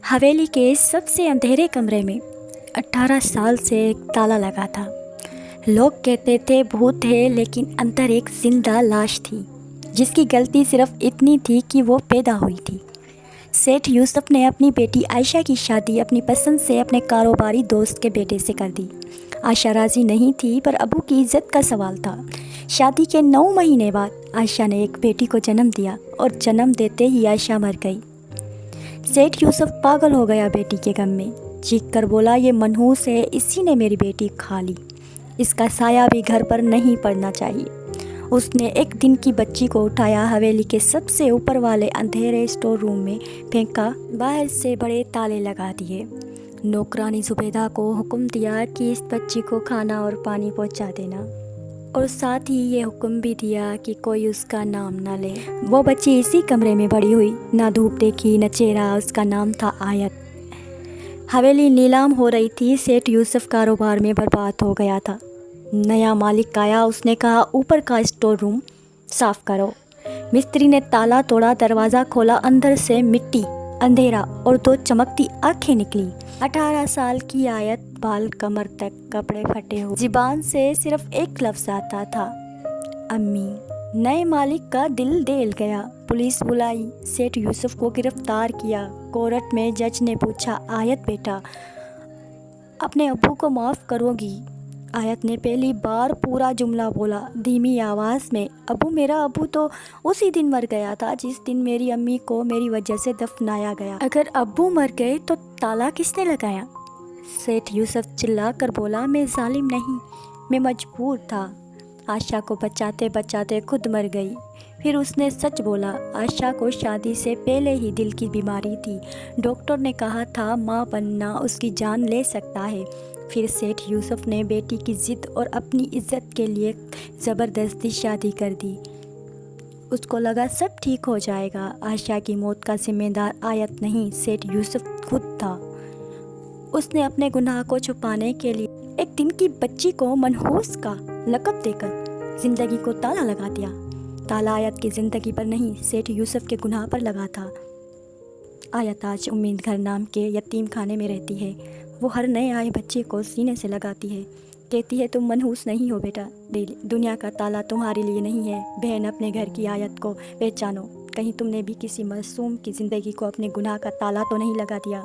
हवेली के सबसे अंधेरे कमरे में 18 साल से एक ताला लगा था। लोग कहते थे भूत है, लेकिन अंदर एक जिंदा लाश थी जिसकी गलती सिर्फ इतनी थी कि वो पैदा हुई थी। सेठ यूसुफ ने अपनी बेटी आयशा की शादी अपनी पसंद से अपने कारोबारी दोस्त के बेटे से कर दी। आयशा राज़ी नहीं थी, पर अबू की इज्जत का सवाल था। शादी के 9 महीने बाद आयशा ने एक बेटी को जन्म दिया और जन्म देते ही आयशा मर गई। सेठ यूसुफ पागल हो गया बेटी के गम में। चीख कर बोला, ये मनहूस है, इसी ने मेरी बेटी खा ली। इसका साया भी घर पर नहीं पड़ना चाहिए। उसने एक दिन की बच्ची को उठाया, हवेली के सबसे ऊपर वाले अंधेरे स्टोर रूम में फेंका। बाहर से बड़े ताले लगा दिए। नौकरानी जुबैदा को हुक्म दिया कि इस बच्ची को खाना और पानी पहुंचा देना, और साथ ही ये हुक्म भी दिया कि कोई उसका नाम ना ले। वो बच्ची इसी कमरे में बड़ी हुई, ना धूप देखी न चेहरा। उसका नाम था आयत। हवेली नीलाम हो रही थी। सेठ यूसुफ कारोबार में बर्बाद हो गया था। नया मालिक आया। उसने कहा, ऊपर का स्टोर रूम साफ करो। मिस्त्री ने ताला तोड़ा, दरवाज़ा खोला। अंदर से मिट्टी, अंधेरा और 2 चमकती आंखें निकली। 18 साल की आयत, बाल कमर तक, कपड़े फटे हुए। ज़ुबान से सिर्फ एक लफ्ज़ आता था, अम्मी। नए मालिक का दिल दहल गया। पुलिस बुलाई, सेठ यूसुफ को गिरफ्तार किया। कोर्ट में जज ने पूछा, आयत बेटा, अपने अब्बू को माफ़ करोगी? आयत ने पहली बार पूरा जुमला बोला, धीमी आवाज़ में। अब्बू, मेरा अब्बू तो उसी दिन मर गया था जिस दिन मेरी अम्मी को मेरी वजह से दफनाया गया। अगर अब्बू मर गए तो ताला किसने लगाया? सेठ यूसुफ चिल्ला कर बोला, मैं जालिम नहीं, मैं मजबूर था। आयशा को बचाते बचाते खुद मर गई। फिर उसने सच बोला। आयशा को शादी से पहले ही दिल की बीमारी थी। डॉक्टर ने कहा था माँ बनना उसकी जान ले सकता है। फिर सेठ यूसुफ ने बेटी की ज़िद और अपनी इज्जत के लिए ज़बरदस्ती शादी कर दी। उसको लगा सब ठीक हो जाएगा। आयशा की मौत का जिम्मेदार आयत नहीं, सेठ यूसुफ खुद था। उसने अपने गुनाह को छुपाने के लिए एक दिन की बच्ची को मनहूस का लक़ब देकर ज़िंदगी को ताला लगा दिया। ताला आयत की ज़िंदगी पर नहीं, सेठ यूसुफ के गुनाह पर लगा था। आयत आज उम्मीद घर नाम के यतीम खाने में रहती है। वो हर नए आए बच्चे को सीने से लगाती है, कहती है, तुम मनहूस नहीं हो बेटा, दुनिया का ताला तुम्हारे लिए नहीं है। बहन, अपने घर की आयत को पहचानो। कहीं तुमने भी किसी मासूम की ज़िंदगी को अपने गुनाह का ताला तो नहीं लगा दिया।